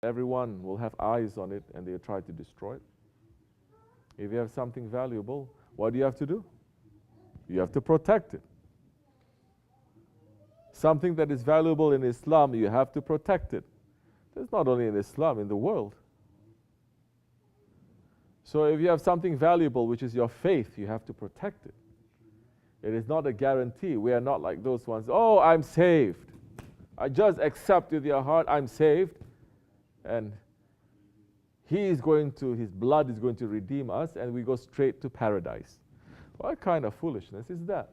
Everyone will have eyes on it and they'll try to destroy it. If you have something valuable, what do you have to do? You have to protect it. Something that is valuable in Islam, you have to protect it. It's not only in Islam, in the world. So if you have something valuable, which is your faith, you have to protect it. It is not a guarantee. We are not like those ones, oh, I'm saved. I just accept with your heart, I'm saved. And his blood is going to redeem us, and we go straight to paradise. What kind of foolishness is that?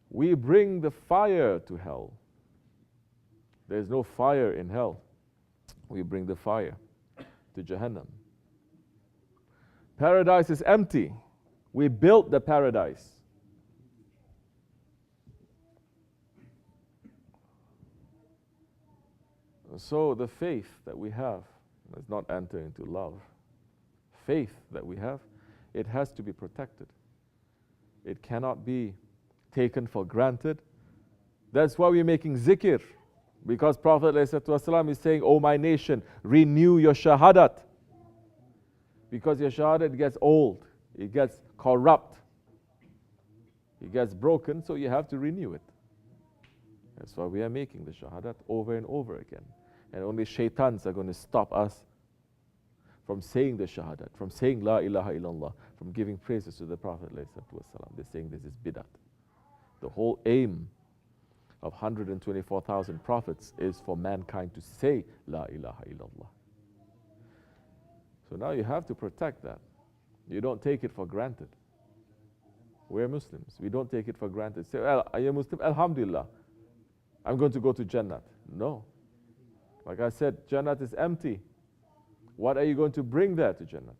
We bring the fire to hell. There's no fire in hell. We bring the fire to Jahannam. Paradise is empty. We built the paradise. So the faith that we have does not enter into love. Faith that we have, it has to be protected. It cannot be taken for granted. That's why we're making zikr. Because Prophet ﷺ is saying, oh my nation, renew your shahadat. Because your shahadat gets old, it gets corrupt, it gets broken, so you have to renew it. That's why we are making the shahadat over and over again. And only shaitans are going to stop us from saying the shahadat, from saying la ilaha illallah, from giving praises to the Prophet ﷺ. They're saying this is bid'at. The whole aim of 124,000 prophets is for mankind to say la ilaha illallah. So now you have to protect that. You don't take it for granted. We're Muslims. We don't take it for granted. Say, well, are you a Muslim? Alhamdulillah. I'm going to go to Jannat. No. Like I said, Jannat is empty. What are you going to bring there to Jannat?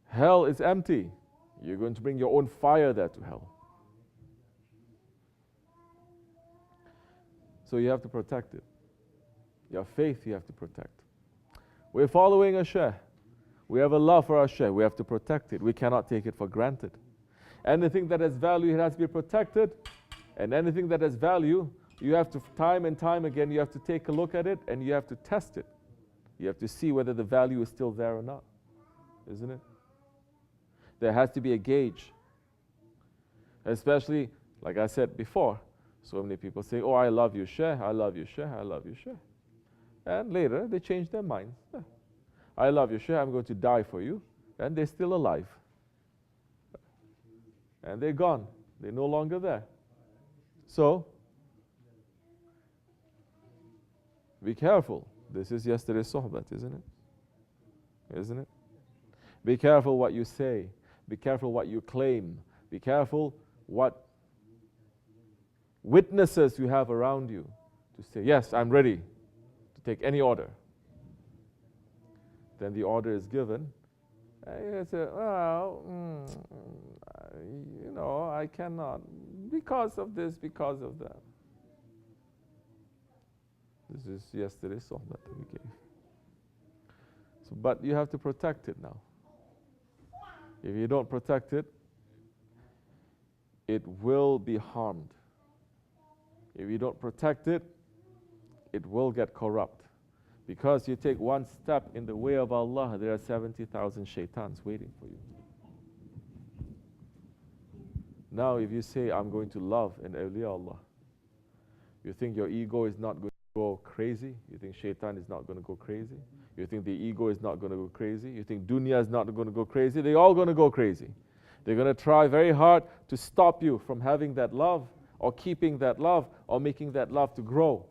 Hell is empty. You're going to bring your own fire there to hell. So you have to protect it. Your faith you have to protect. We're following a Shaykh. We have a love for our Shaykh. We have to protect it. We cannot take it for granted. Anything that has value, it has to be protected. And anything that has value, you have to, time and time again, you have to take a look at it and you have to test it. You have to see whether the value is still there or not. Isn't it? There has to be a gauge. Especially, like I said before, so many people say, oh, I love you, Shaykh, I love you, Shaykh, I love you, Shaykh. And later, they change their minds. I love you, Shaykh, I'm going to die for you. And they're still alive. And they're gone. They're no longer there. So, be careful. This is yesterday's Sohbet, isn't it? Isn't it? Be careful what you say. Be careful what you claim. Be careful what witnesses you have around you to say, yes, I'm ready to take any order. Then the order is given. And you say, well, you know, I cannot because of this, because of that. This is yesterday's Sohbet that we gave. So, but you have to protect it now. If you don't protect it, it will be harmed. If you don't protect it, it will get corrupt. Because you take one step in the way of Allah, there are 70,000 shaitans waiting for you. Now if you say, I'm going to love an awliya Allah, you think your ego is not going to go crazy? You think shaitan is not going to go crazy? You think the ego is not going to go crazy? You think dunya is not going to go crazy? They're all going to go crazy. They're going to try very hard to stop you from having that love, or keeping that love, or making that love to grow.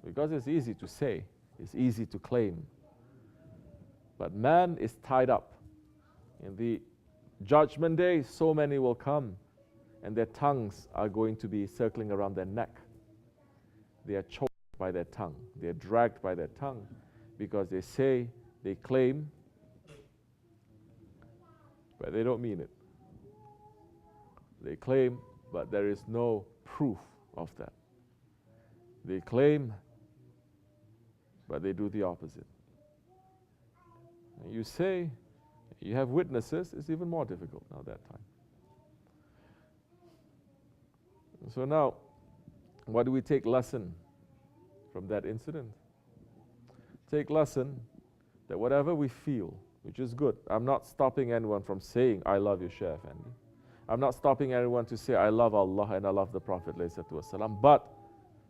Because it's easy to say, it's easy to claim. But man is tied up. In the judgment day, so many will come, and their tongues are going to be circling around their neck. They are choked by their tongue. They are dragged by their tongue because they say, they claim, but they don't mean it. They claim, but there is no proof of that. They claim, but they do the opposite. And you say, You have witnesses, it's even more difficult now that time. So now, what do we take lesson from that incident? Take lesson that whatever we feel, which is good. I'm not stopping anyone from saying, I love you, Shaykh Effendi. I'm not stopping anyone to say, I love Allah and I love the Prophet ﷺ. But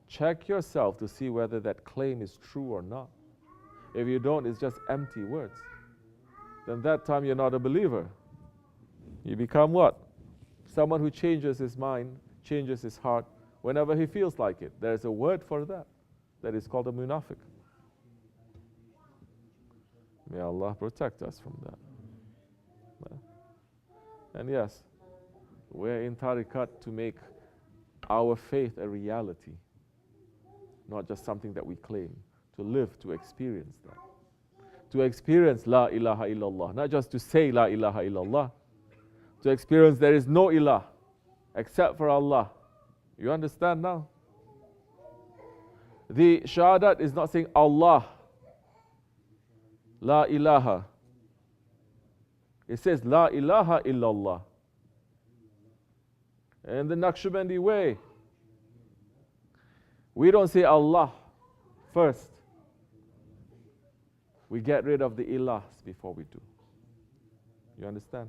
check yourself to see whether that claim is true or not. If you don't, it's just empty words. Then that time you're not a believer. You become what? Someone who changes his mind, changes his heart whenever he feels like it. There's a word for that. That is called a munafiq. May Allah protect us from that. And yes, we're in tariqat to make our faith a reality, not just something that we claim, to live, to experience that. To experience La ilaha illallah, not just to say La ilaha illallah, to experience there is no ilah except for Allah. You understand now? The shahadat is not saying Allah, La ilaha. It says La ilaha illallah. And the Nakshibendi way, we don't say Allah first. We get rid of the ilahs before we do. You understand?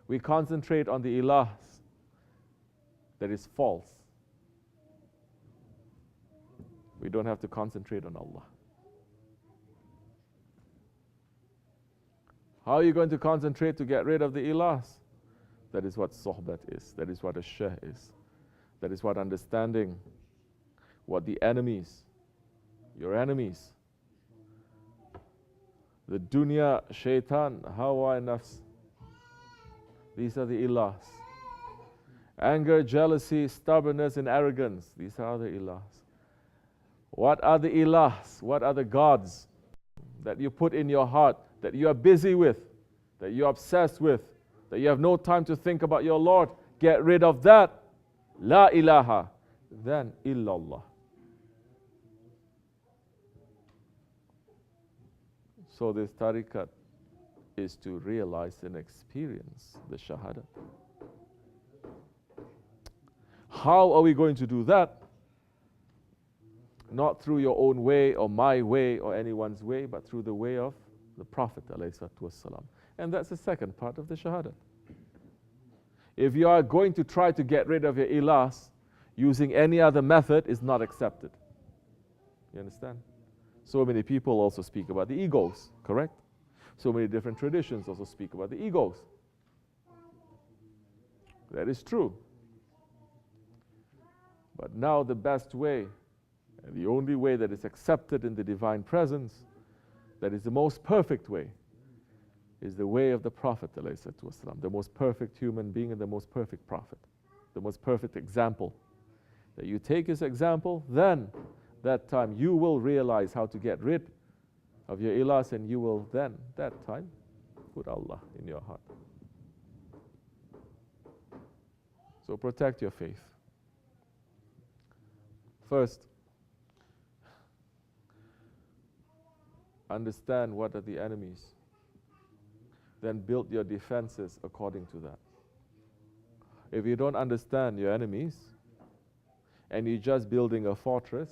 We concentrate on the ilahs that is false. We don't have to concentrate on Allah. How are you going to concentrate to get rid of the ilahs? That is what Sohbet is. That is what a Shaykh is. That is what understanding what the enemies, your enemies, the dunya, shaitan, hawa, nafs, these are the ilahs. Anger, jealousy, stubbornness, and arrogance, these are the ilahs. What are the ilahs? What are the gods that you put in your heart, that you are busy with, that you're obsessed with, that you have no time to think about your Lord? Get rid of that. La ilaha. Then illallah. So this tariqat is to realize and experience the shahada. How are we going to do that? Not through your own way or my way or anyone's way, but through the way of the Prophet ﷺ. And that's the second part of the shahada. If you are going to try to get rid of your ilahs using any other method, is not accepted. You understand? So many people also speak about the egos, correct? So many different traditions also speak about the egos. That is true. But now the best way, and the only way that is accepted in the divine presence, that is the most perfect way, is the way of the Prophet ﷺ, the most perfect human being and the most perfect prophet, the most perfect example. That you take his example, then that time you will realize how to get rid of your ilahs, and you will then, that time, put Allah in your heart. So protect your faith. First, understand what are the enemies. Then build your defenses according to that. If you don't understand your enemies, and you're just building a fortress,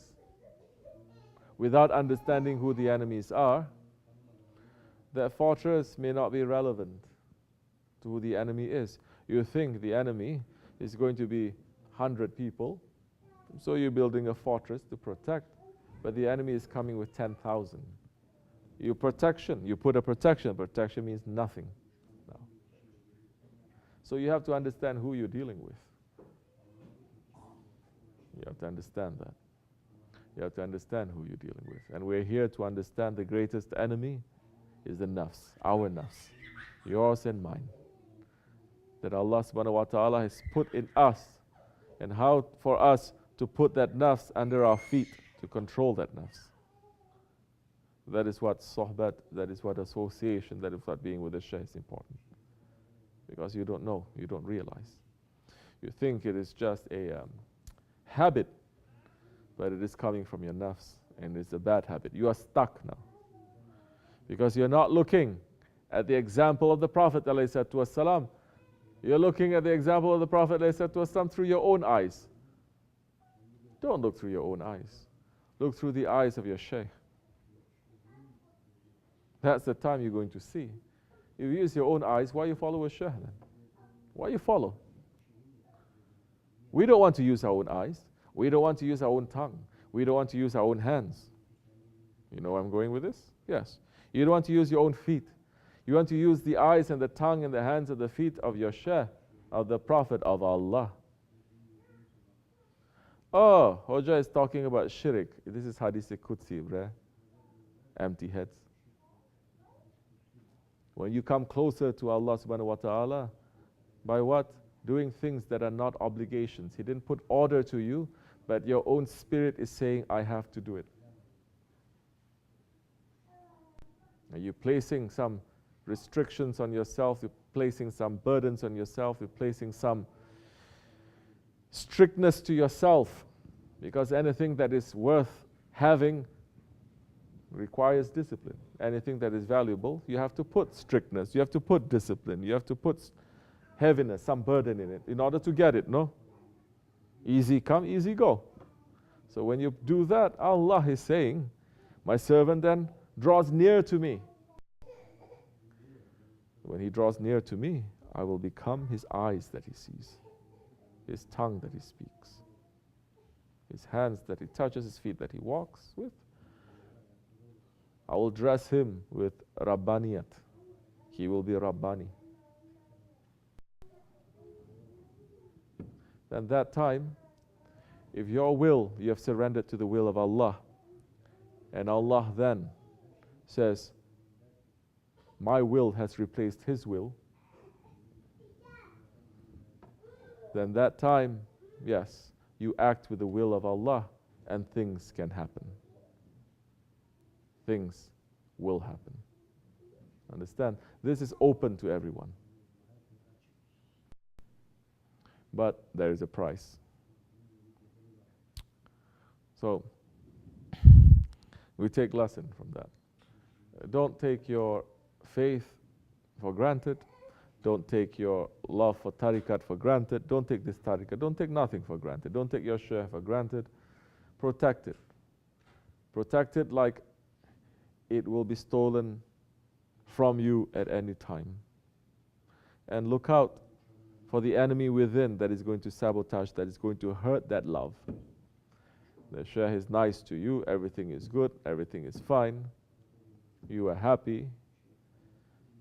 without understanding who the enemies are, that fortress may not be relevant to who the enemy is. You think the enemy is going to be 100 people, so you're building a fortress to protect, but the enemy is coming with 10,000. You put a protection. Protection means nothing now. So you have to understand who you're dealing with. You have to understand that. You have to understand who you're dealing with. And we're here to understand the greatest enemy is the nafs, our nafs, yours and mine. That Allah subhanahu wa ta'ala has put in us, and how for us to put that nafs under our feet, to control that nafs. That is what sohbet, that is what association, that is what being with the Shaykh is important. Because you don't know, you don't realize. You think it is just a habit, but it is coming from your nafs, and it's a bad habit. You are stuck now. Because you're not looking at the example of the Prophet ﷺ. You're looking at the example of the Prophet ﷺ through your own eyes. Don't look through your own eyes. Look through the eyes of your Shaykh. That's the time you're going to see. If you use your own eyes, why you follow a Shaykh then? Why you follow? We don't want to use our own eyes. We don't want to use our own tongue. We don't want to use our own hands. You know where I'm going with this? Yes. You don't want to use your own feet. You want to use the eyes and the tongue and the hands and the feet of your Shaykh, of the Prophet of Allah. Oh, Hoja is talking about shirk. This is Hadith Qudsi, bruh. Empty heads. When you come closer to Allah subhanahu wa ta'ala, by what? Doing things that are not obligations. He didn't put order to you, but your own spirit is saying, I have to do it. Are you placing some restrictions on yourself? You're placing some burdens on yourself. You're placing some strictness to yourself, because anything that is worth having requires discipline. Anything that is valuable, you have to put strictness, you have to put discipline, you have to put heaviness, some burden in it in order to get it, no? Easy come, easy go. So when you do that, Allah is saying, my servant then draws near to me. When he draws near to me, I will become his eyes that he sees, his tongue that he speaks, his hands that he touches, his feet that he walks with. I will dress him with Rabbaniyat. He will be Rabbani. Then that time, if your will, you have surrendered to the will of Allah, and Allah then says, my will has replaced his will, then that time, yes, you act with the will of Allah and things can happen. Things will happen. Understand? This is open to everyone. But there is a price. So, we take lesson from that. Don't take your faith for granted. Don't take your love for tariqat for granted. Don't take this tariqat. Don't take nothing for granted. Don't take your shaykh for granted. Protect it. Protect it like it will be stolen from you at any time. And look out for the enemy within that is going to sabotage, that is going to hurt that love. The shaykh is nice to you, everything is good, everything is fine, you are happy,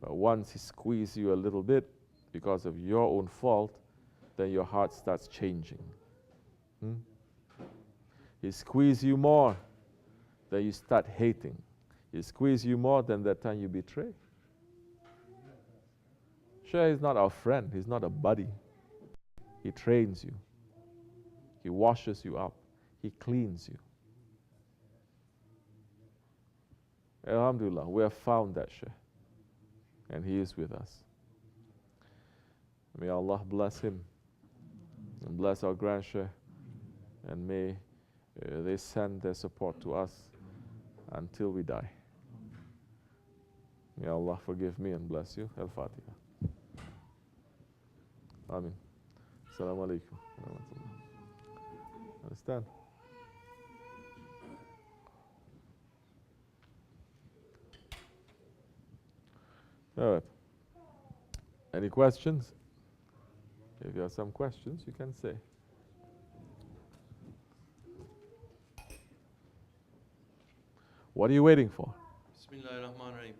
but once he squeezes you a little bit because of your own fault, then your heart starts changing. He squeezes you more, then you start hating. He squeezes you more, then that time you betray. Shaykh is not our friend, he's not a buddy. He trains you. He washes you up. He cleans you. Alhamdulillah, we have found that Shaykh. And he is with us. May Allah bless him and bless our grand Shaykh, and may they send their support to us until we die. May Allah forgive me and bless you. Al-Fatiha. Amin. Assalamu alaikum. Understand? All right. Any questions? If you have some questions, you can say. What are you waiting for? Bismillahirrahmanirrahim.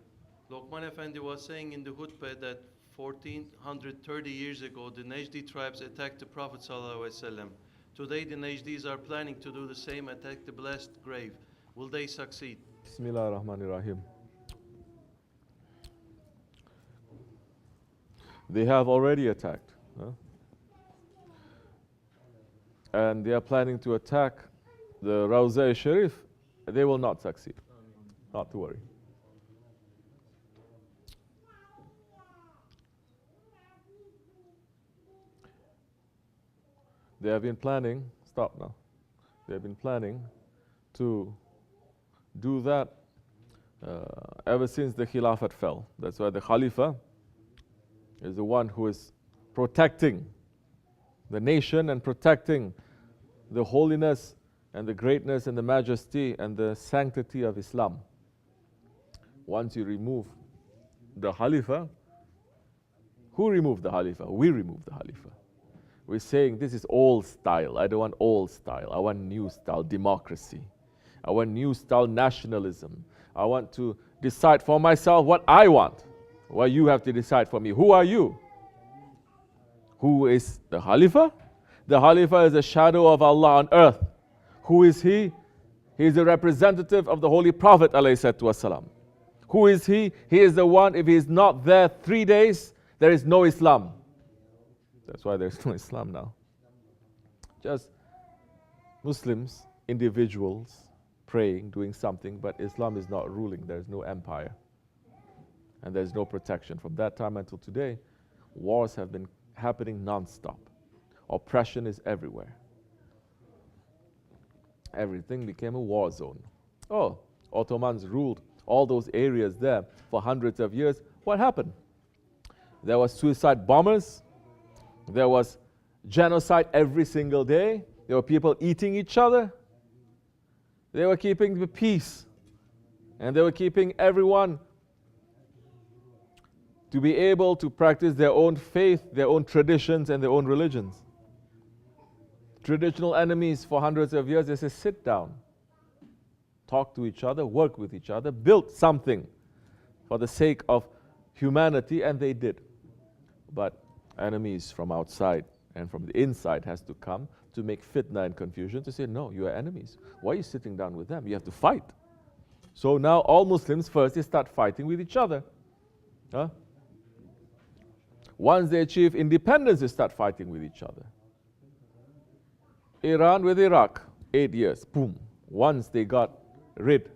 Lokman Efendi was saying in the khutbah that 1430 years ago, the Najdi tribes attacked the Prophet ﷺ. Today, the Najdis are planning to do the same, attack the blessed grave. Will they succeed? Bismillahirrahmanirrahim. They have already attacked. And they are planning to attack the Rawza Sharif. They will not succeed. Not to worry. They have been planning, stop now. They have been planning to do that ever since the Khilafat fell. That's why the Khalifah is the one who is protecting the nation and protecting the holiness and the greatness and the majesty and the sanctity of Islam. Once you remove the Khalifa, who removed the Khalifa? We removed the Khalifa. We're saying this is old style. I don't want old style. I want new style democracy. I want new style nationalism. I want to decide for myself what I want. Well, you have to decide for me. Who are you? Who is the Khalifa? The Khalifa is a shadow of Allah on earth. Who is he? He is a representative of the Holy Prophet ﷺ. Who is he? He is the one, if he is not there 3 days, there is no Islam. That's why there is no Islam now. Just Muslims, individuals, praying, doing something, but Islam is not ruling. There is no empire. And there is no protection. From that time until today, wars have been happening non-stop. Oppression is everywhere. Everything became a war zone. Oh, Ottomans ruled all those areas there for hundreds of years. What happened? There was suicide bombers. There was genocide every single day. There were people eating each other. They were keeping the peace. And they were keeping everyone to be able to practice their own faith, their own traditions, and their own religions. Traditional enemies for hundreds of years, they say, sit down, talk to each other, work with each other, build something for the sake of humanity, and they did. But enemies from outside and from the inside has to come to make fitna and confusion, to say, no, you are enemies. Why are you sitting down with them? You have to fight. So now all Muslims first, they start fighting with each other. Huh? Once they achieve independence, they start fighting with each other. Iran with Iraq, 8 years, boom. Once they got rid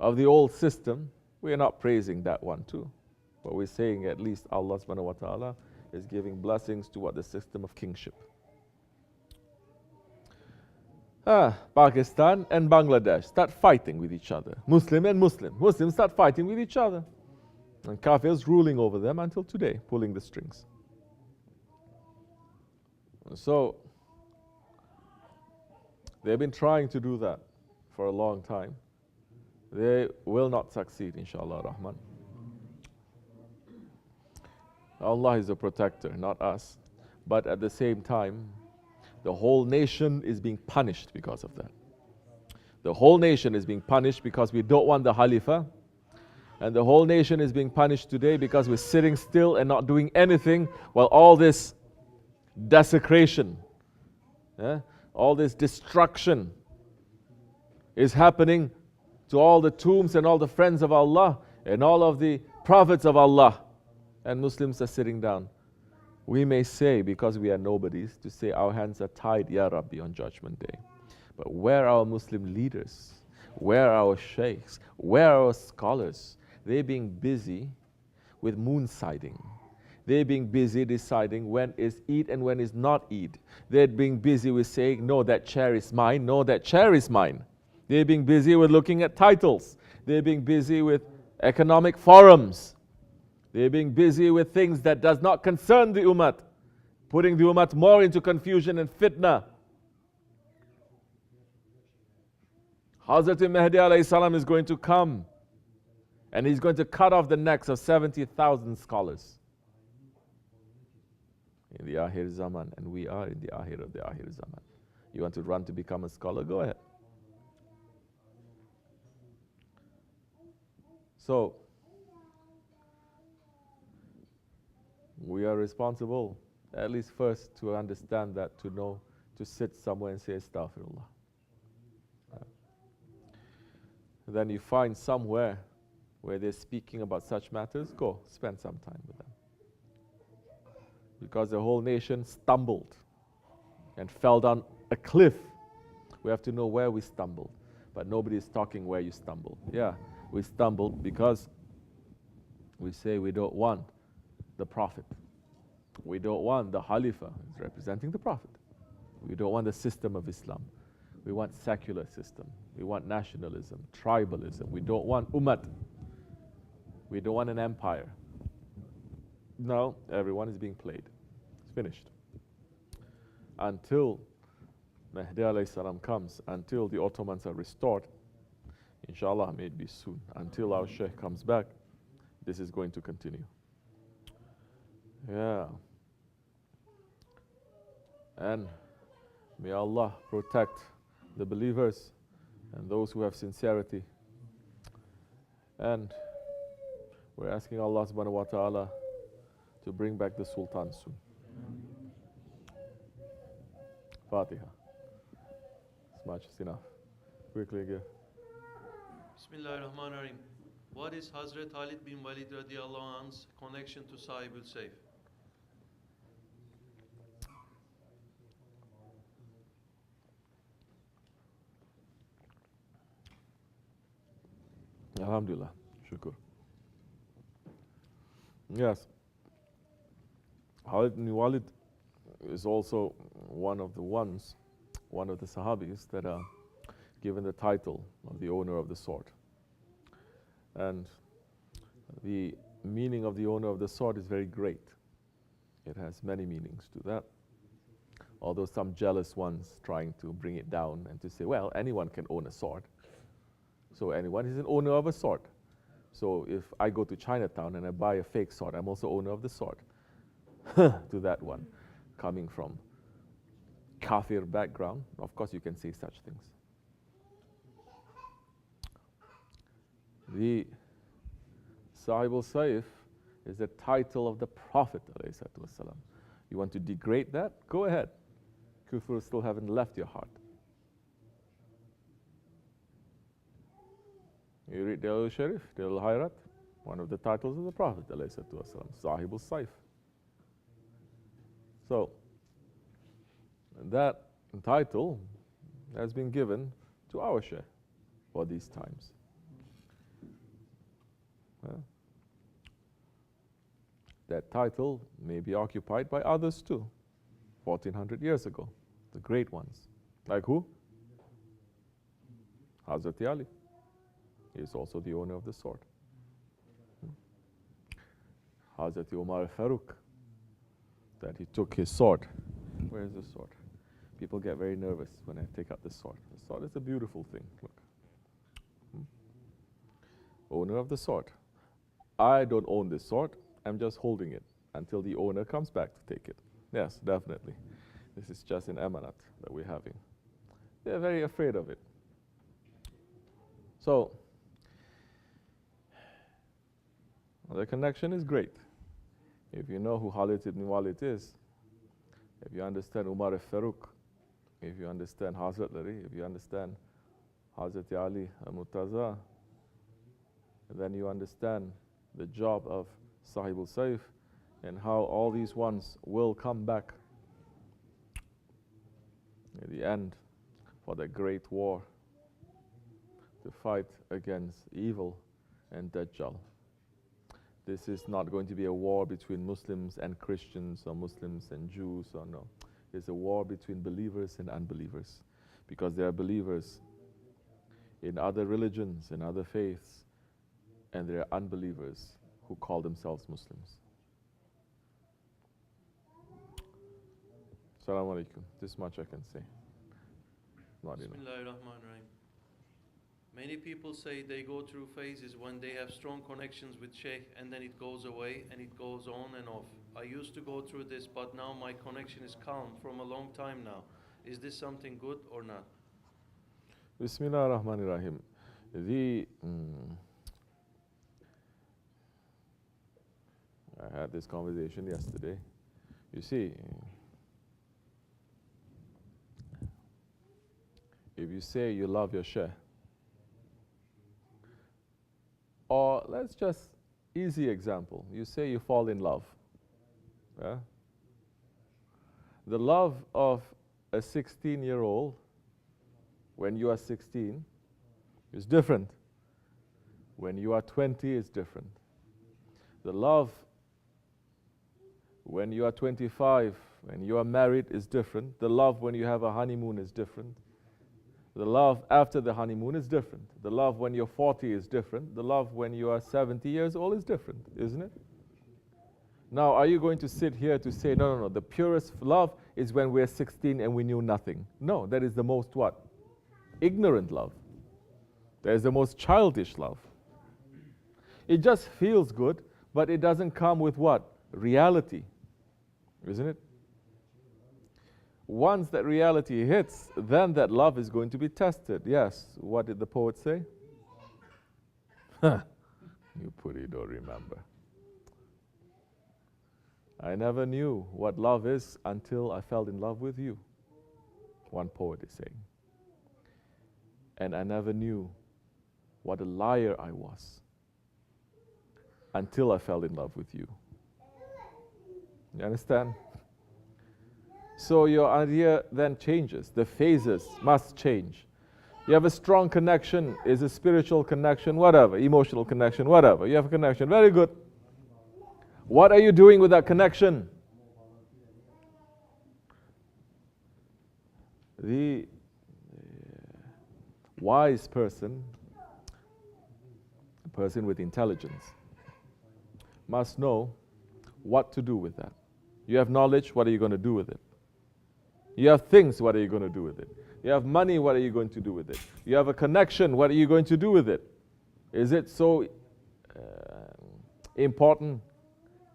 of the old system, we're not praising that one too. But we're saying at least Allah subhanahu wa ta'ala is giving blessings to what the system of kingship. Pakistan and Bangladesh start fighting with each other. Muslim and Muslim. Muslims start fighting with each other. And Kafirs ruling over them until today, pulling the strings. So, they've been trying to do that for a long time. They will not succeed, inshallah rahman. Allah is a protector, not us. But at the same time, the whole nation is being punished because of that. The whole nation is being punished because we don't want the Khalifa. And the whole nation is being punished today because we're sitting still and not doing anything while all this desecration, all this destruction is happening to all the tombs and all the friends of Allah and all of the prophets of Allah. And Muslims are sitting down. We may say, because we are nobodies, to say our hands are tied, Ya Rabbi, on Judgment Day. But where are our Muslim leaders? Where are our shaykhs? Where are our scholars? They're being busy with moon sighting. They're being busy deciding when is Eid and when is not Eid. They're being busy with saying, no, that chair is mine, no, that chair is mine. They're being busy with looking at titles. They're being busy with economic forums. They're being busy with things that does not concern the ummah, putting the ummah more into confusion and fitna. Hazrat Mahdi alayhi salam is going to come and he's going to cut off the necks of 70,000 scholars in the Akhir Zaman, and we are in the Akhir of the Akhir Zaman. You want to run to become a scholar? Go ahead. So, we are responsible, at least first, to understand that, to know, to sit somewhere and say Astaghfirullah. Then you find somewhere where they're speaking about such matters, go, spend some time with them. Because the whole nation stumbled and fell down a cliff. We have to know where we stumbled. But nobody is talking where you stumbled. Yeah, we stumbled because we say we don't want the Prophet. We don't want the Khalifah representing the Prophet. We don't want the system of Islam. We want secular system. We want nationalism, tribalism. We don't want ummat. We don't want an empire. No, everyone is being played. It's finished. Until Mahdi alayhi salam comes, until the Ottomans are restored, inshallah, may it be soon, until our Shaykh comes back, this is going to continue. Yeah. And may Allah protect the believers and those who have sincerity. And we're asking Allah subhanahu wa ta'ala to bring back the Sultan soon. Fatiha. As much as enough. Quickly again. Bismillahirrahmanirrahim. What is Hazrat Khalid bin Walid radiallahu anhu's connection to Sahib-ul Sayf? Alhamdulillah. Shukr. Yes. Khalid bin Walid is also one of the Sahabis that are given the title of the owner of the sword. And the meaning of the owner of the sword is very great. It has many meanings to that. Although some jealous ones trying to bring it down and to say, well, anyone can own a sword. So anyone is an owner of a sword. So if I go to Chinatown and I buy a fake sword, I'm also owner of the sword. To that one, coming from kafir background, of course you can say such things. The Sahib-ul Sayf is the title of the Prophet ﷺ. You want to degrade that? Go ahead. Kufr still haven't left your heart. You read Dalil Sharif, Dalil Hayrat, one of the titles of the Prophet ﷺ, Sahib-ul Sayf. So, that title has been given to our Shaykh for these times. That title may be occupied by others too, 1400 years ago, the great ones. Like who? Hazrat Ali. He is also the owner of the sword. Hazrat Umar Farooq, that he took his sword. Where is the sword? People get very nervous when I take out the sword. The sword is a beautiful thing. Look. Owner of the sword. I don't own this sword. I'm just holding it until the owner comes back to take it. Yes, definitely. This is just an amanat that we're having. They're very afraid of it. So, the connection is great. If you know who Khalid ibn Walid is, if you understand Umar al-Faruq, if you understand Hazrat Ali, if you understand Hazrat Ali al-Murtaza, then you understand the job of Sahib-ul Sayf and how all these ones will come back at the end for the great war to fight against evil and Dajjal. This is not going to be a war between Muslims and Christians or Muslims and Jews or no. It's a war between believers and unbelievers, because there are believers in other religions, in other faiths, and there are unbelievers who call themselves Muslims. Assalamu alaikum. This much I can say. Not enough. Bismillahirrahmanirrahim. Many people say they go through phases when they have strong connections with Shaykh and then it goes away and it goes on and off. I used to go through this, but now my connection is calm from a long time now. Is this something good or not? Bismillah ar-Rahman ar-Rahim. I had this conversation yesterday. You see, if you say you love your Shaykh, or let's just, easy example, you say you fall in love. Yeah? The love of a 16-year-old when you are 16 is different. When you are 20 is different. The love when you are 25, when you are married is different. The love when you have a honeymoon is different. The love after the honeymoon is different. The love when you're 40 is different. The love when you are 70 years old is different, isn't it? Now, are you going to sit here to say, no, no, no, the purest love is when we're 16 and we knew nothing? No, that is the most what? Ignorant love. That is the most childish love. It just feels good, but it doesn't come with what? Reality, isn't it? Once that reality hits, then that love is going to be tested. Yes, what did the poet say? You putty don't remember. I never knew what love is until I fell in love with you, one poet is saying. And I never knew what a liar I was until I fell in love with you. You understand? So your idea then changes. The phases must change. You have a strong connection, is a spiritual connection, whatever, emotional connection, whatever. You have a connection, very good. What are you doing with that connection? The wise person, a person with intelligence, must know what to do with that. You have knowledge, what are you going to do with it? You have things, what are you going to do with it? You have money, what are you going to do with it? You have a connection, what are you going to do with it? Is it so important?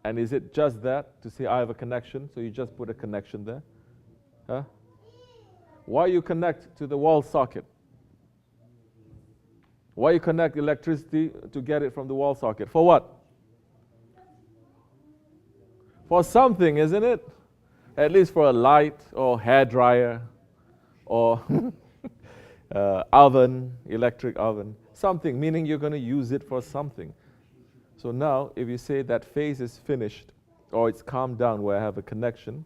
And is it just that, to say I have a connection, so you just put a connection there? Huh? Why you connect to the wall socket? Why you connect electricity to get it from the wall socket? For what? For something, isn't it? At least for a light or hair dryer or oven, electric oven. Something, meaning you're going to use it for something. So now, if you say that phase is finished or it's calmed down where I have a connection,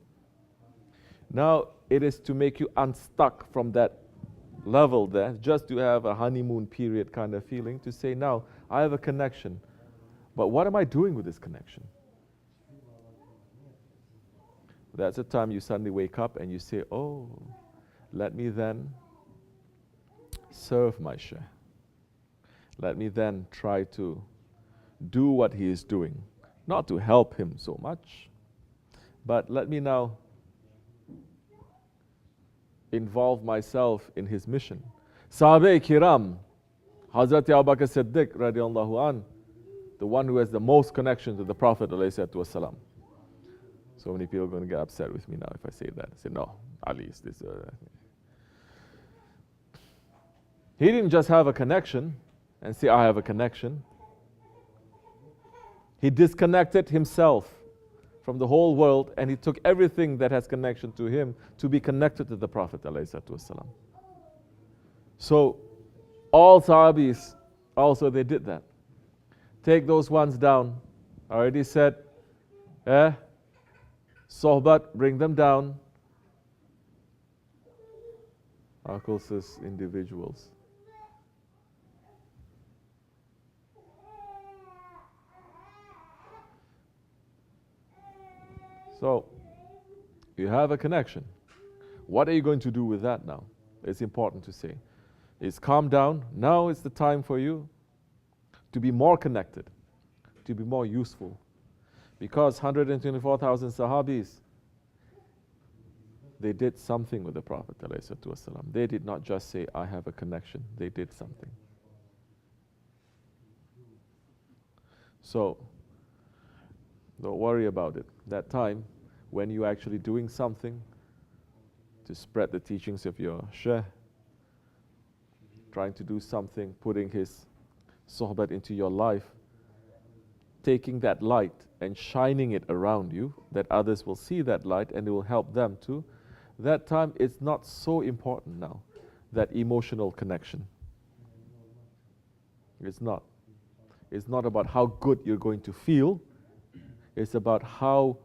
now it is to make you unstuck from that level there, just to have a honeymoon period kind of feeling, to say, now I have a connection, but what am I doing with this connection? That's the time you suddenly wake up and you say, oh, let me then serve my Shaykh. Let me then try to do what he is doing. Not to help him so much, but let me now involve myself in his mission. Sahabe-i Kiram, Hazrati Abu Bakr Siddiq radiallahu an, the one who has the most connection to the Prophet alayhi wasalam. So many people are going to get upset with me now if I say that. I say, no, Ali is this. He didn't just have a connection and say, I have a connection. He disconnected himself from the whole world and he took everything that has connection to him to be connected to the Prophet ﷺ. So all Sahabis also they did that. Take those ones down. I already said, Sohbet, bring them down. Akal says individuals. So, you have a connection. What are you going to do with that now? It's important to say. It's calmed down. Now is the time for you to be more connected, to be more useful. Because 124,000 Sahabis, they did something with the Prophet ﷺ. They did not just say, I have a connection. They did something. So, don't worry about it. That time, when you're actually doing something to spread the teachings of your Shaykh, trying to do something, putting his sohbet into your life, taking that light and shining it around you, that others will see that light and it will help them too. That time, it's not so important now, that emotional connection. It's not. It's not about how good you're going to feel. It's about how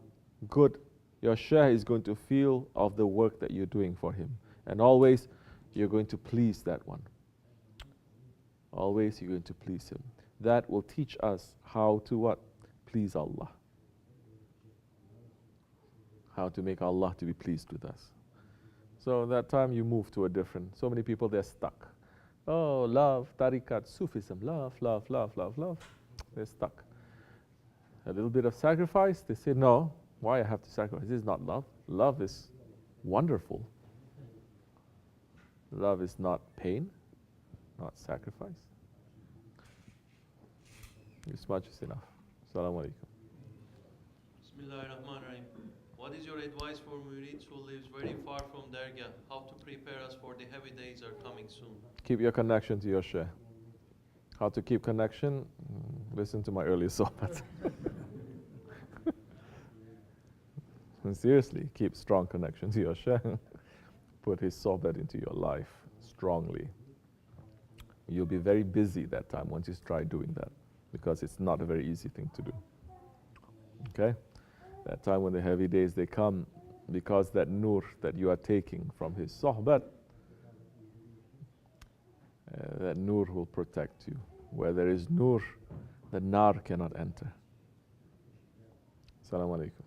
good your Shaykh is going to feel of the work that you're doing for him. And always, you're going to please that one. Always, you're going to please him. That will teach us how to what? Please Allah. How to make Allah to be pleased with us. So that time you move to a different, so many people, they're stuck. Oh, love, tariqat, Sufism, love, love, love, love, love. They're stuck. A little bit of sacrifice, they say, no, why I have to sacrifice? This is not love. Love is wonderful. Love is not pain, not sacrifice. This much is enough. Assalamu alaikum. Bismillahirrahmanirrahim. What is your advice for murids who lives very far from Dergah? How to prepare us for the heavy days are coming soon? Keep your connection to your Shaykh. How to keep connection? Listen to my earlier Sohbet. And seriously, keep strong connection to your Shaykh. Put his Sohbet into your life strongly. You'll be very busy that time once you try doing that, because it's not a very easy thing to do. Okay? That time when the heavy days they come, because that nur that you are taking from his Sohbet, that nur will protect you. Where there is nur, the nar cannot enter. Assalamu alaikum.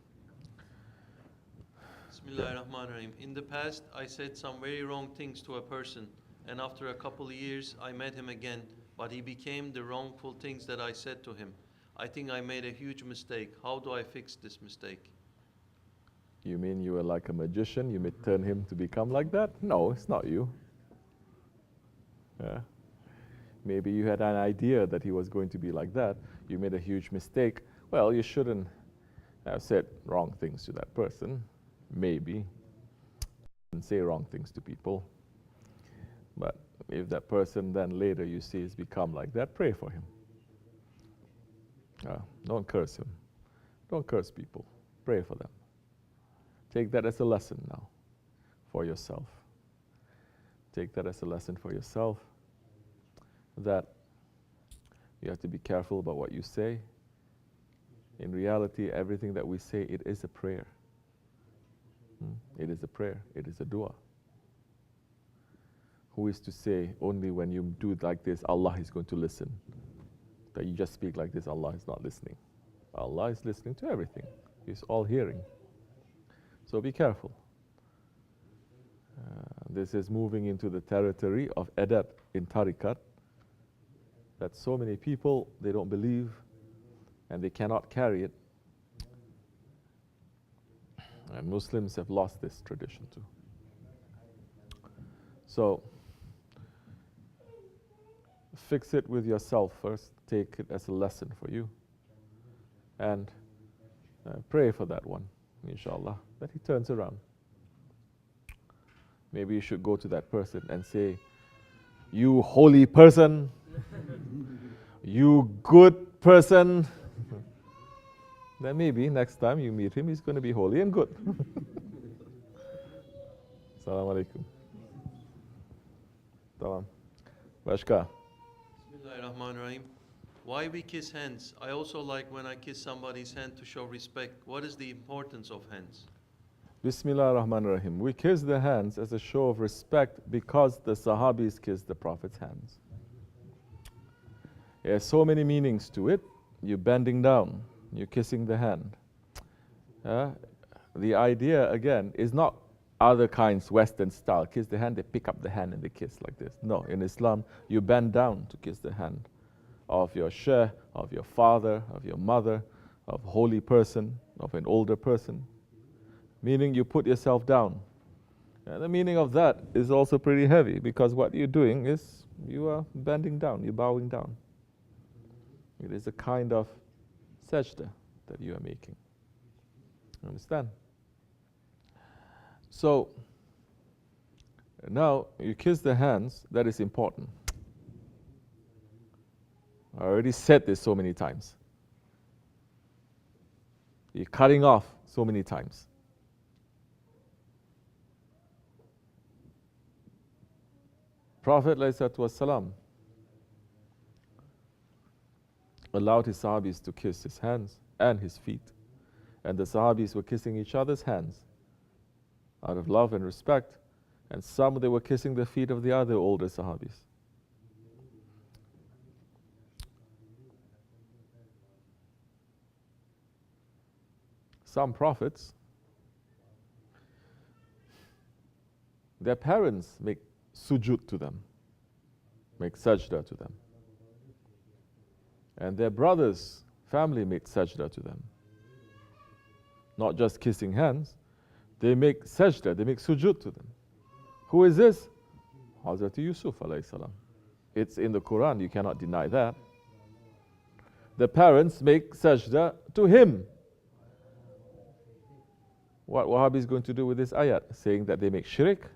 Bismillahirrahmanirrahim. In the past, I said some very wrong things to a person, and after a couple of years, I met him again, but he became the wrongful things that I said to him. I think I made a huge mistake. How do I fix this mistake? You mean you were like a magician? You may turn him to become like that? No, it's not you. Yeah. Maybe you had an idea that he was going to be like that. You made a huge mistake. Well, you shouldn't have said wrong things to that person. Maybe. And say wrong things to people. But if that person then later you see has become like that, pray for him. Don't curse him. Don't curse people. Pray for them. Take that as a lesson now for yourself. Take that as a lesson for yourself, that you have to be careful about what you say. In reality, everything that we say, it is a prayer. It is a prayer. It is a dua. Who is to say only when you do it like this, Allah is going to listen? That you just speak like this, Allah is not listening. Allah is listening to everything. He's all hearing. So be careful. This is moving into the territory of adab in tariqat, that so many people, they don't believe and they cannot carry it. And Muslims have lost this tradition too. So, fix it with yourself first. Take it as a lesson for you. And pray for that one, inshallah, that he turns around. Maybe you should go to that person and say, you holy person, you good person. Then maybe next time you meet him, he's going to be holy and good. Assalamu alaikum. Tamam. Bashka. Bismillahirrahmanirrahim. Why we kiss hands? I also like when I kiss somebody's hand to show respect. What is the importance of hands? Bismillah ar-Rahman ar-Rahim. We kiss the hands as a show of respect because the Sahabis kissed the Prophet's hands. There's so many meanings to it. You're bending down, you're kissing the hand. The idea, again, is not other kinds, Western style. Kiss the hand, they pick up the hand and they kiss like this. No, in Islam, you bend down to kiss the hand of your Shaykh, of your father, of your mother, of a holy person, of an older person. Meaning you put yourself down. And the meaning of that is also pretty heavy, because what you're doing is you are bending down, you're bowing down. It is a kind of sajda that you are making. Understand? So, now you kiss the hands, that is important. I already said this so many times. You're cutting off so many times. Prophet ﷺ allowed his Sahabis to kiss his hands and his feet. And the Sahabis were kissing each other's hands out of love and respect. And some they were kissing the feet of the other older Sahabis. Some prophets, Their parents make sujud to them, make sajda to them. And their brothers, family make sajda to them. Not just kissing hands, they make sajda, they make sujud to them. Who is this? Hazrat Yusuf alayhi salam. It's in the Quran, you cannot deny that. The parents make sajda to him. What Wahhabi is going to do with this ayat? Saying that they make shirk?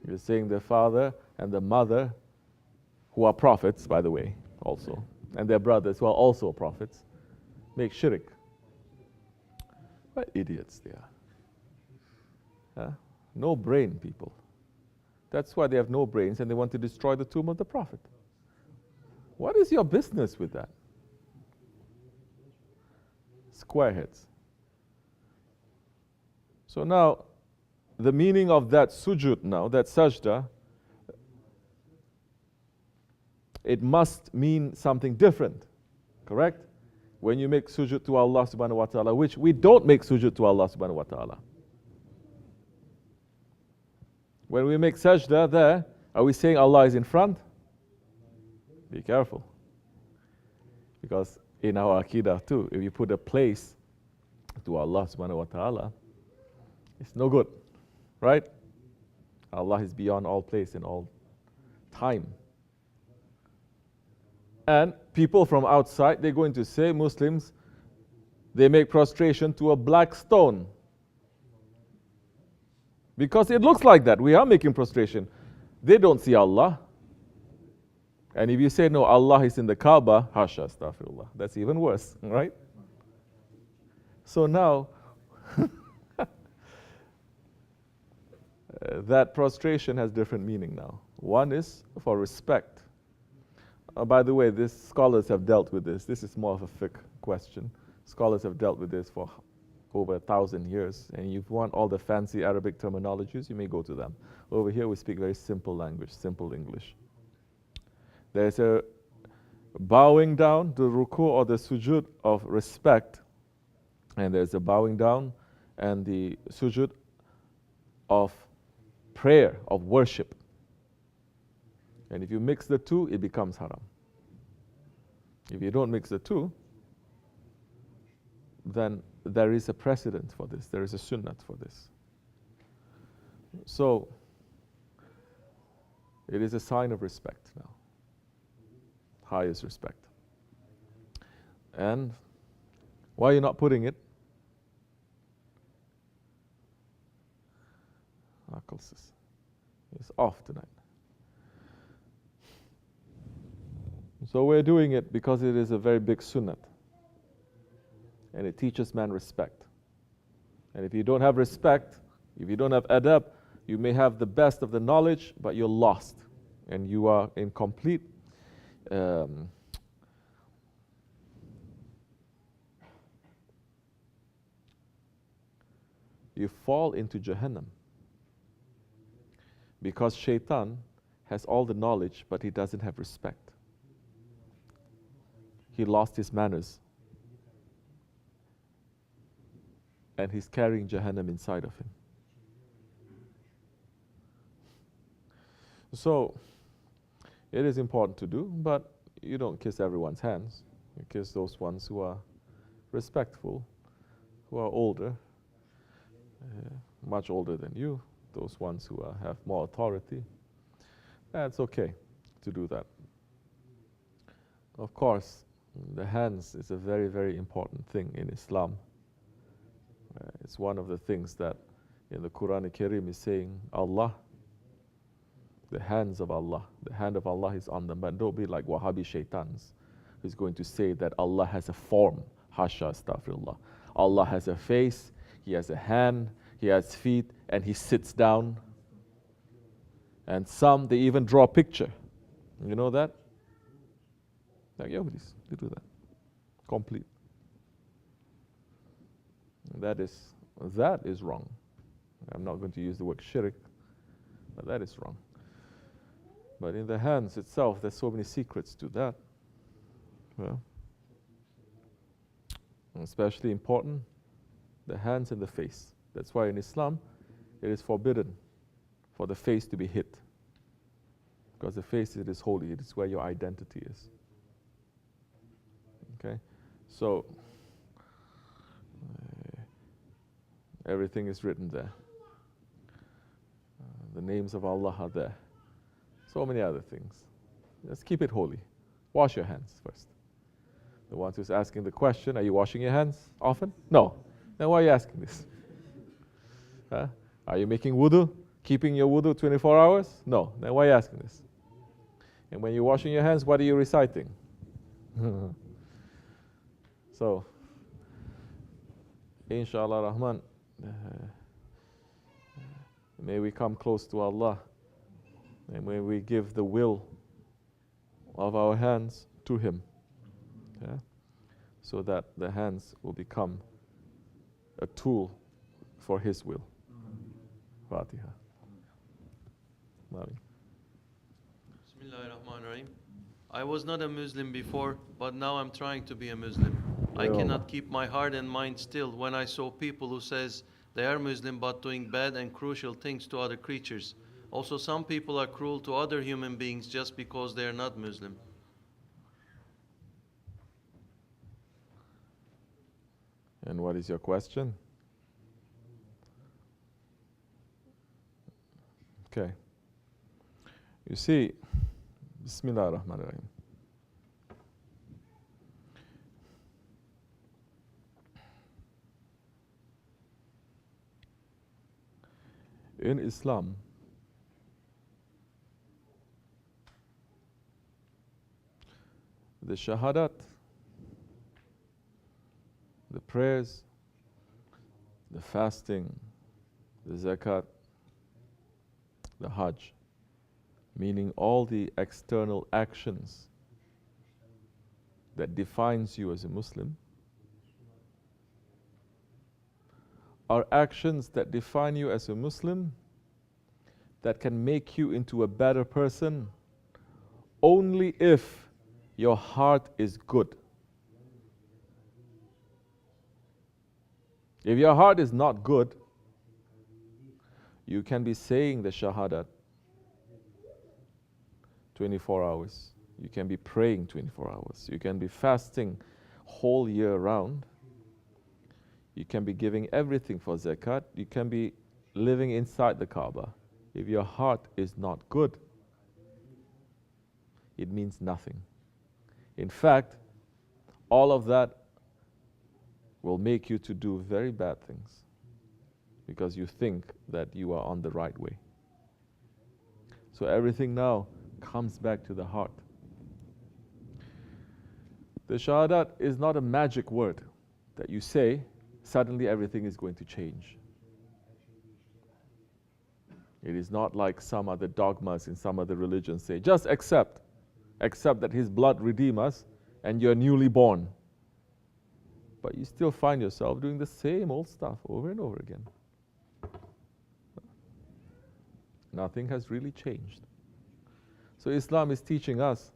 You're saying the father and the mother, who are prophets, by the way, also, and their brothers, who are also prophets, make shirk. What idiots they are. Huh? No brain people. That's why they have no brains and they want to destroy the tomb of the Prophet. What is your business with that? Squareheads. So now, the meaning of that sujud now, that sajda, it must mean something different, correct? When you make sujud to Allah subhanahu wa ta'ala, which we don't make sujud to Allah subhanahu wa ta'ala. When we make sajda there, are we saying Allah is in front? Be careful. Because in our Aqidah too, if you put a place to Allah subhanahu wa ta'ala, it's no good, right? Allah is beyond all place and all time. And people from outside, they're going to say, Muslims, they make prostration to a black stone. Because it looks like that. We are making prostration. They don't see Allah. And if you say, no, Allah is in the Kaaba, hasha, astaghfirullah. That's even worse, right? So now, that prostration has different meaning now. One is for respect. By the way, scholars have dealt with this. This is more of a fiqh question. Scholars have dealt with this for over 1,000 years. And if you want all the fancy Arabic terminologies, you may go to them. Over here, we speak very simple language, simple English. There's a bowing down, the ruku or the sujud of respect. And there's a bowing down and the sujud of prayer, of worship. And if you mix the two, it becomes haram. If you don't mix the two, then there is a precedent for this. There is a sunnat for this. So, it is a sign of respect now. Highest respect. And why are you not putting it? It's off tonight. So we're doing it because it is a very big sunnat. And it teaches man respect. And if you don't have respect, if you don't have adab, you may have the best of the knowledge, but you're lost. And you are in complete you fall into Jahannam. Because shaitan has all the knowledge, but he doesn't have respect. He lost his manners. And he's carrying Jahannam inside of him. So, it is important to do, but you don't kiss everyone's hands. You kiss those ones who are respectful, who are older, much older than you, those ones who have more authority. It's okay to do that. Of course, the hands is a very, very important thing in Islam. It's one of the things that in the Quran Karim is saying, Allah, the hands of Allah, the hand of Allah is on them. But don't be like Wahhabi shaitans who's going to say that Allah has a form. Hasha, astaghfirullah. Allah has a face, He has a hand, He has feet, and He sits down. And some, they even draw a picture. You know that? Like Yahudis, they do that. Complete. That is wrong. I'm not going to use the word shirk, but that is wrong. But in the hands itself, there's so many secrets to that. Well, especially important The hands and the face. That's why in Islam, it is forbidden for the face to be hit. Because the face, it is holy. It is where your identity is. Okay? So, everything is written there. The names of Allah are there. So many other things. Just keep it holy. Wash your hands first. The one who's asking the question, are you washing your hands often? No. Then why are you asking this? Huh? Are you making wudu? Keeping your wudu 24 hours? No. Then why are you asking this? And when you're washing your hands, what are you reciting? So, inshallah Rahman, may we come close to Allah, and may we give the will of our hands to Him, so that the hands will become a tool for His will. Fatiha. Amin. Bismillahirrahmanirrahim. I was not a Muslim before, but now I'm trying to be a Muslim. I cannot keep my heart and mind still when I saw people who says they are Muslim but doing bad and crucial things to other creatures. Also, some people are cruel to other human beings just because they are not Muslim. And what is your question? Okay. You see, Bismillah ar-Rahman ar-Rahim. In Islam, the shahadat, the prayers, the fasting, the zakat, the hajj, meaning all the external actions that defines you as a Muslim, are actions that define you as a Muslim, that can make you into a better person only if your heart is good. If your heart is not good, you can be saying the shahadat 24 hours. You can be praying 24 hours. You can be fasting whole year round. You can be giving everything for zakat. You can be living inside the Kaaba. If your heart is not good, it means nothing. In fact, all of that will make you to do very bad things because you think that you are on the right way. So everything now comes back to the heart. The shahadat is not a magic word that you say, suddenly everything is going to change. It is not like some other dogmas in some other religions say, just accept that His blood redeem us and you're newly born. But you still find yourself doing the same old stuff over and over again. Nothing has really changed. So Islam is teaching us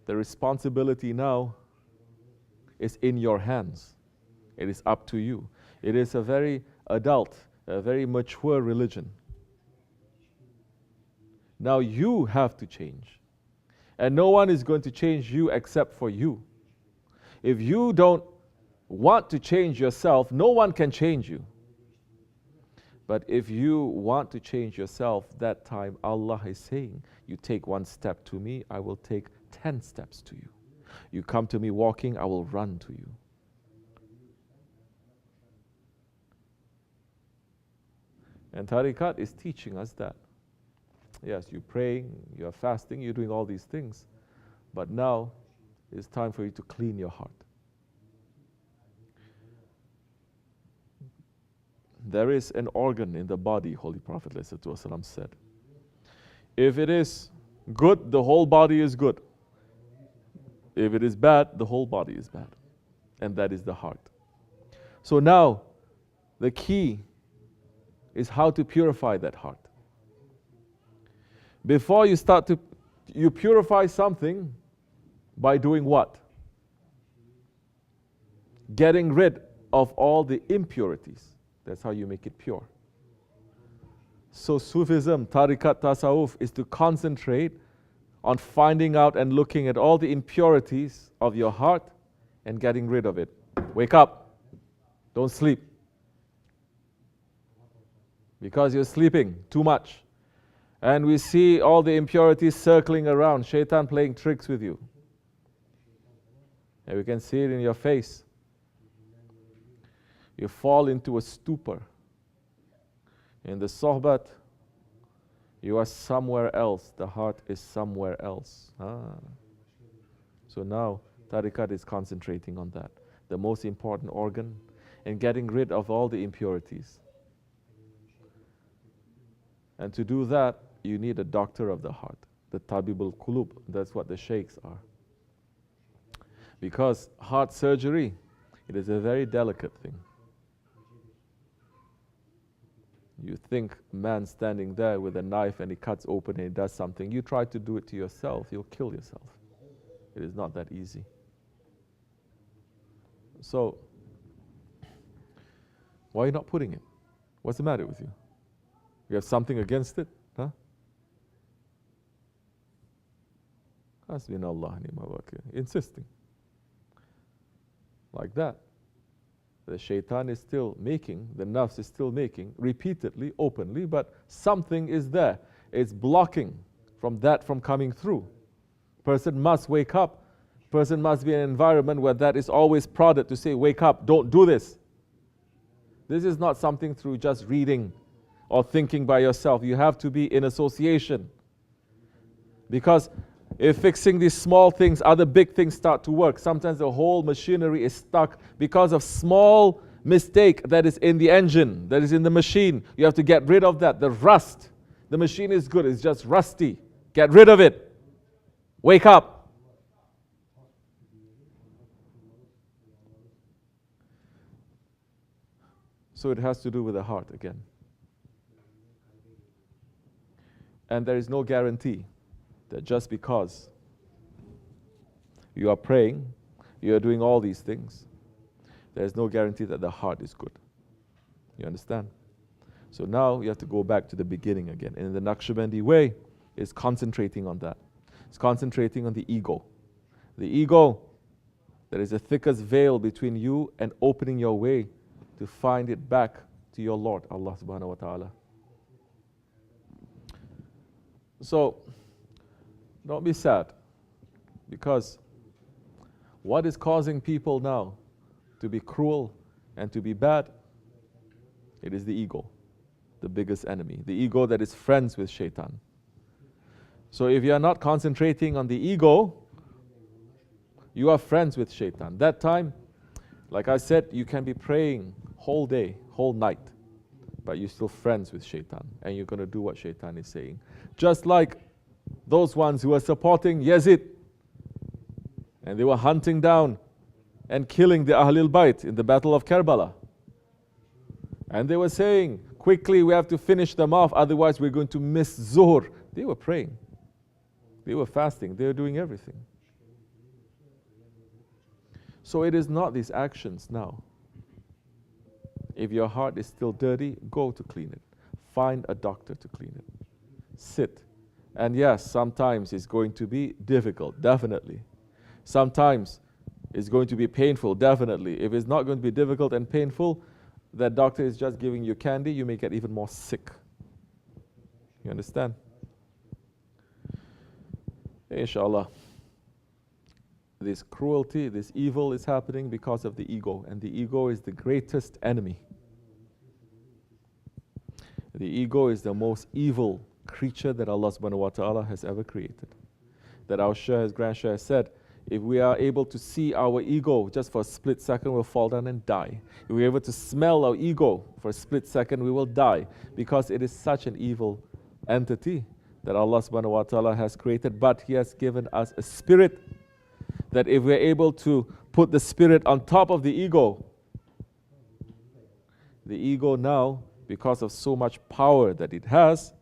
the responsibility now is in your hands. It is up to you. It is a very adult, a very mature religion. Now you have to change. And no one is going to change you except for you. If you don't want to change yourself, no one can change you. But if you want to change yourself, that time Allah is saying, you take one step to me, I will take 10 steps to you. You come to me walking, I will run to you. And tariqat is teaching us that. Yes, you're praying, you're fasting, you're doing all these things. But now, it's time for you to clean your heart. There is an organ in the body, Holy Prophet ﷺ said. If it is good, the whole body is good. If it is bad, the whole body is bad. And that is the heart. So now, the key is how to purify that heart. Before you start to, you purify something by doing what? Getting rid of all the impurities. That's how you make it pure. So Sufism, Tariqat, Tasawwuf is to concentrate on finding out and looking at all the impurities of your heart and getting rid of it. Wake up. Don't sleep. Because you're sleeping too much. And we see all the impurities circling around, shaitan playing tricks with you. And we can see it in your face. You fall into a stupor. In the Sohbet, you are somewhere else. The heart is somewhere else. So now, Tariqat is concentrating on that. The most important organ, and getting rid of all the impurities. And to do that, you need a doctor of the heart, the Tabibul Qulub. That's what the Shaykhs are. Because heart surgery, it is a very delicate thing. You think a man standing there with a knife and he cuts open and he does something. You try to do it to yourself, you'll kill yourself. It is not that easy. So, why are you not putting it? What's the matter with you? You have something against it? Huh? Hasbunallah ni'mal wakeel. Insisting. Like that. The shaitan is still making, the nafs is still making, repeatedly, openly, but something is there. It's blocking from that from coming through. Person must wake up. Person must be in an environment where that is always prodded to say, wake up, don't do this. This is not something through just reading or thinking by yourself. You have to be in association. Because if fixing these small things, other big things start to work. Sometimes the whole machinery is stuck because of small mistake that is in the engine, that is in the machine. You have to get rid of that. The rust. The machine is good, it's just rusty. Get rid of it. Wake up. So it has to do with the heart again. And there is no guarantee that just because you are praying, you are doing all these things, there is no guarantee that the heart is good. You understand? So now you have to go back to the beginning again. And in the Nakshibendi way, it's concentrating on that. It's concentrating on the ego. The ego, there is the thickest veil between you and opening your way to find it back to your Lord, Allah subhanahu wa ta'ala. So, don't be sad, because what is causing people now to be cruel and to be bad? It is the ego, the biggest enemy. The ego that is friends with shaitan. So if you are not concentrating on the ego, you are friends with shaitan. That time, like I said, you can be praying whole day, whole night, but you're still friends with shaitan, and you're going to do what shaitan is saying. Just like those ones who were supporting Yazid, and they were hunting down and killing the Ahlul Bayt in the Battle of Karbala. And they were saying, quickly we have to finish them off, otherwise we're going to miss Zuhr. They were praying. They were fasting. They were doing everything. So it is not these actions now. If your heart is still dirty, go to clean it. Find a doctor to clean it. Sit. And yes, sometimes it's going to be difficult, definitely. Sometimes it's going to be painful, definitely. If it's not going to be difficult and painful, that doctor is just giving you candy, you may get even more sick. You understand? Inshallah. This cruelty, this evil is happening because of the ego, and the ego is the greatest enemy. The ego is the most evil creature that Allah subhanahu wa ta'ala has ever created. That our Shaykh, his Grand Shaykh, said, if we are able to see our ego just for a split second, we'll fall down and die. If we're able to smell our ego for a split second, we will die, because it is such an evil entity that Allah subhanahu wa ta'ala has created. But He has given us a spirit that if we're able to put the spirit on top of the ego now, because of so much power that it has,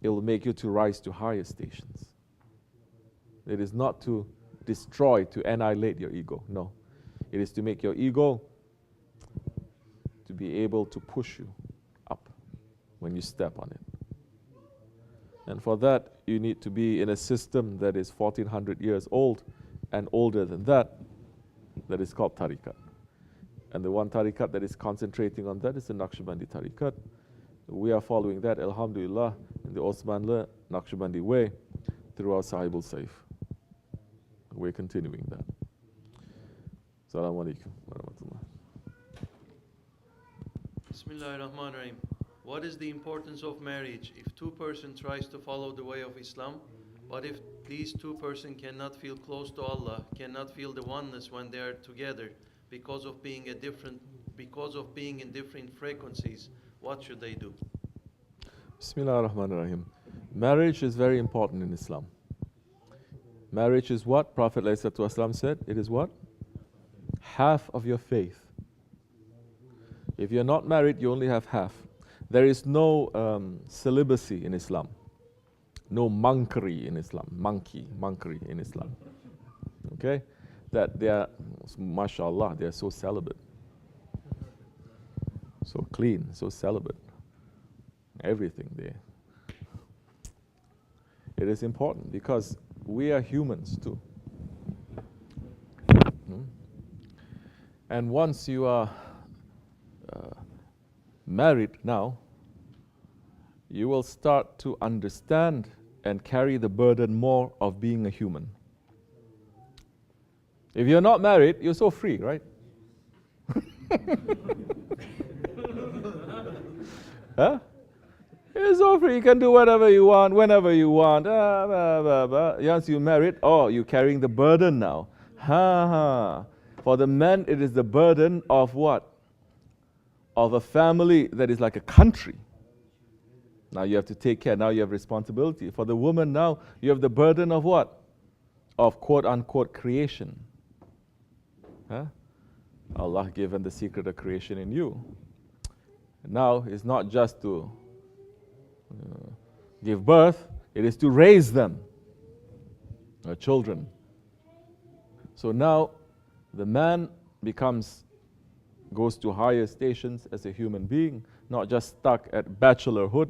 it will make you to rise to higher stations. It is not to destroy, to annihilate your ego. No. It is to make your ego to be able to push you up when you step on it. And for that, you need to be in a system that is 1400 years old and older than that is called tariqat. And the one tariqat that is concentrating on that is the Naksibendi tariqat. We are following that, alhamdulillah, in the Osmanli Naksibendi way through our Sahib-ul Sayf. We're continuing that. Assalamu alaikum wa rahmatullah. Bismillahirrahmanirrahim. What is the importance of marriage if two persons tries to follow the way of Islam? What if these two persons cannot feel close to Allah, cannot feel the oneness when they are together because of being in different frequencies? What should they do? Bismillah ar-Rahman ar-Rahim. Marriage is very important in Islam. Marriage is what? Prophet ﷺ said, it is what? Half of your faith. If you're not married, you only have half. There is no celibacy in Islam. No monkery in Islam. Monkery in Islam. Okay? That they are, mashallah, they are so celibate. So clean, so celibate. Everything there. It is important because we are humans too. And once you are married now, you will start to understand and carry the burden more of being a human. If you're not married, you're so free, right? Huh? You're so free, you can do whatever you want, whenever you want. Once you're married, you're carrying the burden now. For the men, it is the burden of what? Of a family that is like a country. Now you have to take care, now you have responsibility. For the woman now, you have the burden of what? Of quote-unquote creation. Allah given the secret of creation in you. Now, it's not just to give birth, it is to raise them, children. So now, the man goes to higher stations as a human being, not just stuck at bachelorhood.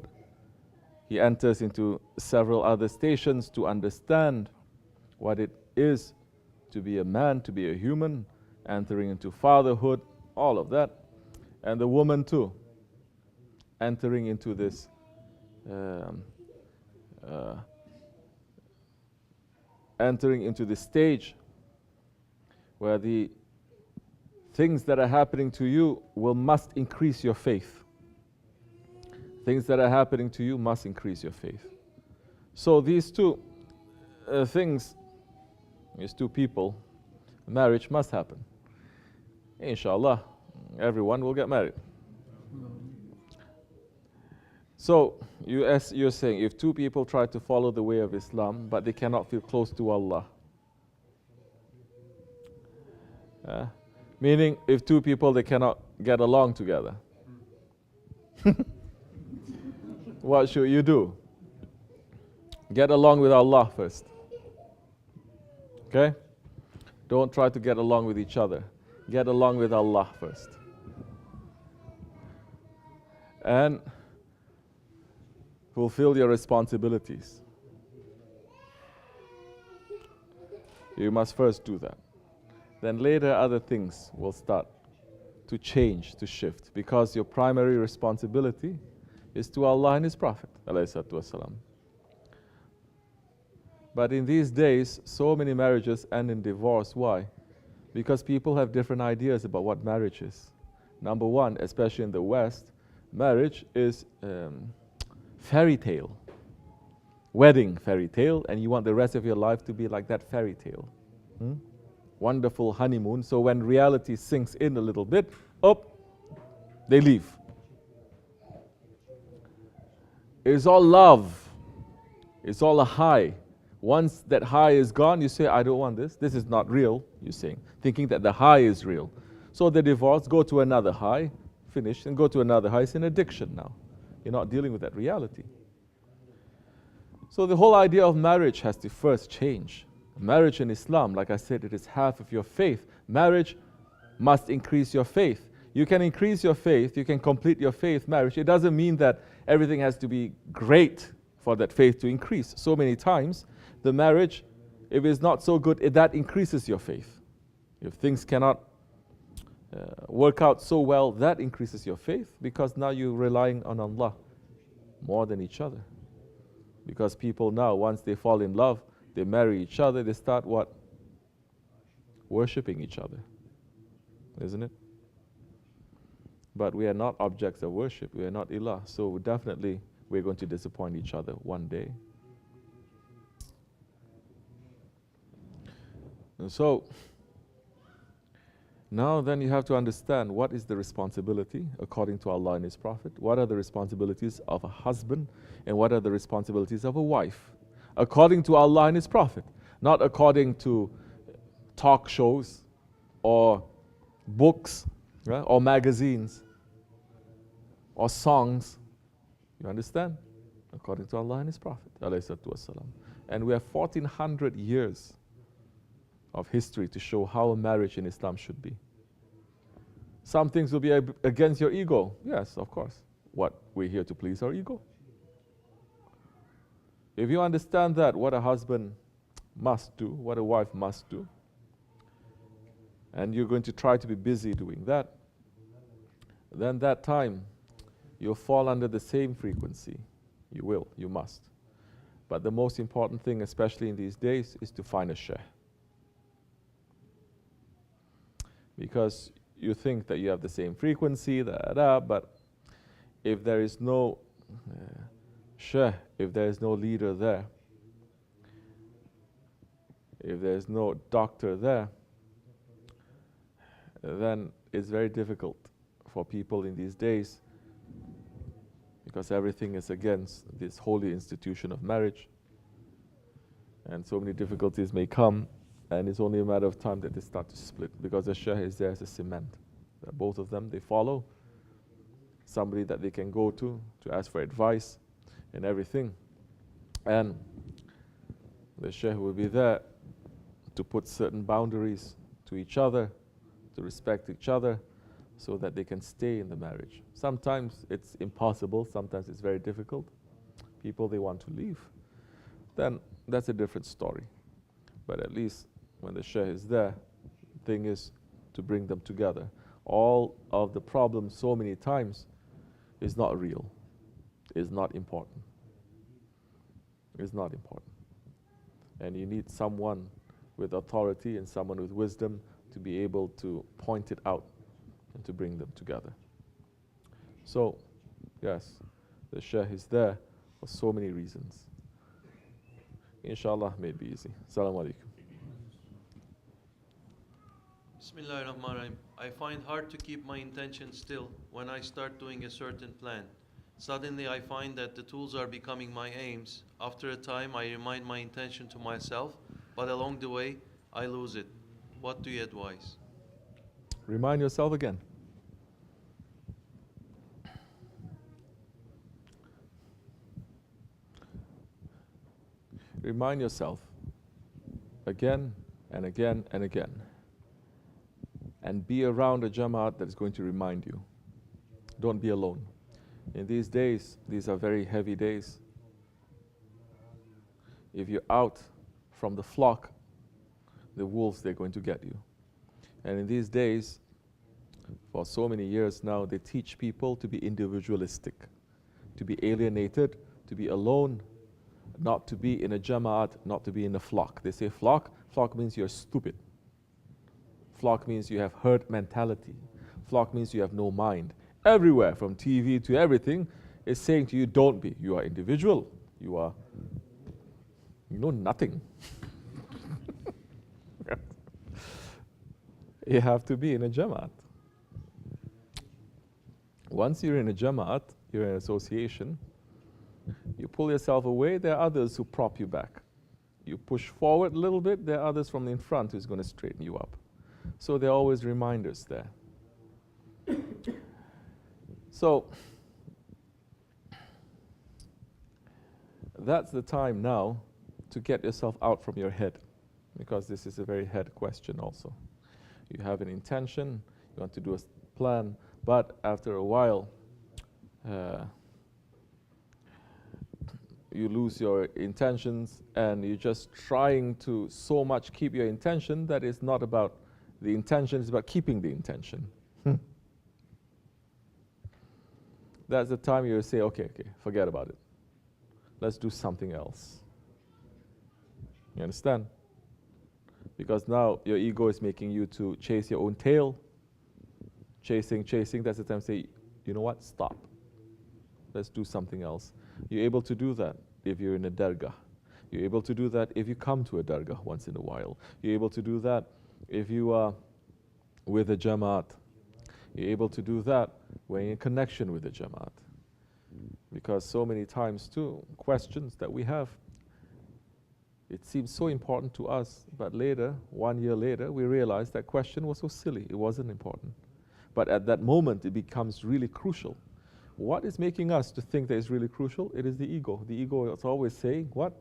He enters into several other stations to understand what it is to be a man, to be a human, entering into fatherhood, all of that. And the woman too, entering into this stage where the things that are happening to you must increase your faith. Things that are happening to you must increase your faith. So these two things, these two people, marriage must happen. Inshallah, everyone will get married. So, as you're saying, if two people try to follow the way of Islam, but they cannot feel close to Allah. Meaning, if two people, they cannot get along together. What should you do? Get along with Allah first. Okay? Don't try to get along with each other. Get along with Allah first. And fulfill your responsibilities. You must first do that. Then later other things will start to change, to shift, because your primary responsibility is to Allah and His Prophet ﷺ. But in these days, so many marriages end in divorce. Why? Because people have different ideas about what marriage is. Number one, especially in the West, marriage is fairy tale. Wedding fairy tale, and you want the rest of your life to be like that fairy tale. Wonderful honeymoon, so when reality sinks in a little bit, they leave. It's all love. It's all a high. Once that high is gone, you say, I don't want this. This is not real, you're saying, thinking that the high is real. So they divorce, go to another high, finish, and go to another high. It's an addiction now. You're not dealing with that reality. So the whole idea of marriage has to first change. Marriage in Islam, like I said, it is half of your faith. Marriage must increase your faith. You can increase your faith, you can complete your faith marriage. It doesn't mean that everything has to be great for that faith to increase. So many times, the marriage, if it's not so good, that increases your faith. If things cannot work out so well, that increases your faith, because now you're relying on Allah more than each other. Because people now, once they fall in love, they marry each other, they start what? Worshipping each other. Isn't it? But we are not objects of worship. We are not ilah. So definitely we're going to disappoint each other one day. And so now then you have to understand what is the responsibility according to Allah and His Prophet. What are the responsibilities of a husband and what are the responsibilities of a wife? According to Allah and His Prophet. Not according to talk shows or books, right? Or magazines or songs. You understand? According to Allah and His Prophet. And we have 1400 years of history to show how a marriage in Islam should be. Some things will be against your ego. Yes, of course. What? We're here to please our ego. If you understand that, what a husband must do, what a wife must do, and you're going to try to be busy doing that, then that time you'll fall under the same frequency. You will, you must. But the most important thing, especially in these days, is to find a shaykh. Because you think that you have the same frequency, but if there is no shaykh, if there is no leader there, if there is no doctor there, then it's very difficult for people in these days, because everything is against this holy institution of marriage, and so many difficulties may come, and it's only a matter of time that they start to split, because the shaykh is there as a cement. Both of them, they follow somebody that they can go to ask for advice and everything, and the shaykh will be there to put certain boundaries to each other, to respect each other, so that they can stay in the marriage. Sometimes it's impossible, sometimes it's very difficult. People, they want to leave. Then that's a different story. But at least when the shaykh is there, the thing is to bring them together. All of the problems so many times is not real, is not important. It's not important. And you need someone with authority and someone with wisdom to be able to point it out and to bring them together. So, yes, the shaykh is there for so many reasons. Inshallah, may it be easy. Assalamu alaikum. Bismillahirrahmanirrahim. I find hard to keep my intention still when I start doing a certain plan. Suddenly I find that the tools are becoming my aims. After a time I remind my intention to myself, but along the way I lose it. What do you advise? Remind yourself again. Remind yourself again and again and again. And be around a Jamaat that is going to remind you. Don't be alone. In these days, these are very heavy days. If you're out from the flock, the wolves, they're going to get you. And in these days, for so many years now, they teach people to be individualistic, to be alienated, to be alone, not to be in a Jamaat, not to be in a flock. They say flock means you're stupid. Flock means you have herd mentality. Flock means you have no mind. Everywhere, from TV to everything, is saying to you, don't be. You are individual. You know nothing. You have to be in a Jamaat. Once you're in a Jamaat, you're in an association, you pull yourself away, there are others who prop you back. You push forward a little bit, there are others from in front who's going to straighten you up. So there are always reminders there. So that's the time now to get yourself out from your head, because this is a very head question also. You have an intention, you want to do a plan, but after a while, you lose your intentions and you're just trying to so much keep your intention that it's not about the intention, it's about keeping the intention. That's the time you say, okay, forget about it. Let's do something else. You understand? Because now your ego is making you to chase your own tail. Chasing, that's the time to say, you know what, stop. Let's do something else. You're able to do that if you're in a dergah. You're able to do that if you come to a dergah once in a while. You're able to do that if you are with a jamaat. You're able to do that when you're in connection with the jamaat. Because so many times too, questions that we have, it seems so important to us, but later, 1 year later, we realize that question was so silly, it wasn't important. But at that moment, it becomes really crucial. What is making us to think that it's really crucial? It is the ego. The ego is always saying, what?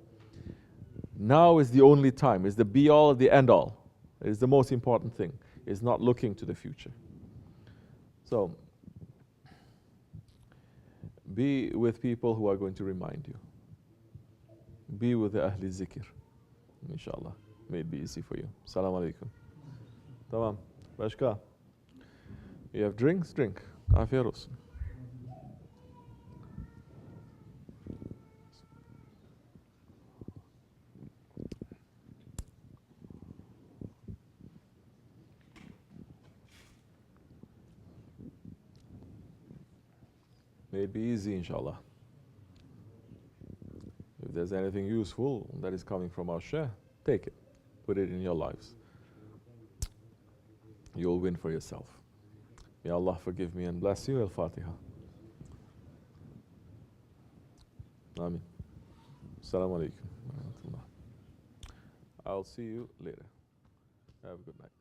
Now is the only time, is the be-all, the end-all. It is the most important thing. It's not looking to the future. So, be with people who are going to remind you. Be with the Ahli Zikr. Inshallah. May it be easy for you. Assalamu alaikum. Tamam. Başka. You have drinks? Drink. Afiyet olsun. May it be easy, inshallah. If there's anything useful that is coming from our Shaykh, take it. Put it in your lives. You'll win for yourself. May Allah forgive me and bless you. Al-Fatiha. Ameen. Assalamu alaikum. I'll see you later. Have a good night.